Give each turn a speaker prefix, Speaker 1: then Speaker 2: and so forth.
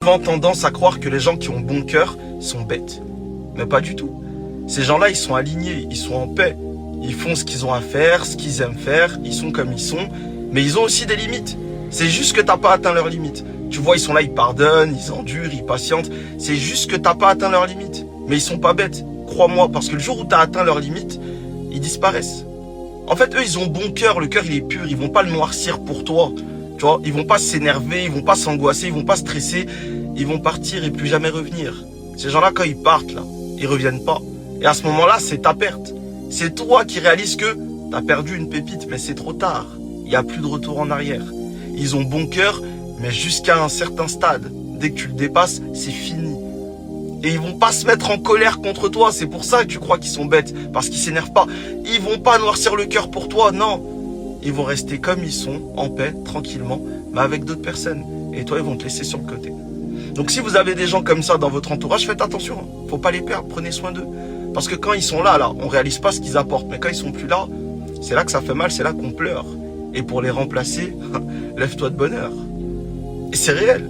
Speaker 1: Souvent tendance à croire que les gens qui ont bon cœur sont bêtes. Mais pas du tout. Ces gens-là, ils sont alignés, ils sont en paix. Ils font ce qu'ils ont à faire, ce qu'ils aiment faire, ils sont comme ils sont. Mais ils ont aussi des limites. C'est juste que t'as pas atteint leurs limites. Tu vois, ils sont là, ils pardonnent, ils endurent, ils patientent. C'est juste que t'as pas atteint leurs limites. Mais ils sont pas bêtes. Crois-moi, parce que le jour où t'as atteint leurs limites, ils disparaissent. En fait, eux, ils ont bon cœur. Le cœur, il est pur. Ils vont pas le noircir pour toi. Tu vois, ils vont pas s'énerver, ils vont pas s'angoisser, ils vont pas stresser. Ils vont partir et plus jamais revenir. Ces gens-là, quand ils partent, là, ils reviennent pas. Et à ce moment-là, c'est ta perte. C'est toi qui réalises que t'as perdu une pépite, mais c'est trop tard. Il n'y a plus de retour en arrière. Ils ont bon cœur, mais jusqu'à un certain stade. Dès que tu le dépasses, c'est fini. Et ils vont pas se mettre en colère contre toi. C'est pour ça que tu crois qu'ils sont bêtes. Parce qu'ils s'énervent pas. Ils vont pas noircir le cœur pour toi, non. Ils vont rester comme ils sont, en paix, tranquillement, mais avec d'autres personnes. Et toi, ils vont te laisser sur le côté. Donc si vous avez des gens comme ça dans votre entourage, faites attention. Faut pas les perdre, prenez soin d'eux. Parce que quand ils sont là, on réalise pas ce qu'ils apportent. Mais quand ils sont plus là, c'est là que ça fait mal, c'est là qu'on pleure. Et pour les remplacer, lève-toi de bonne heure. Et c'est réel.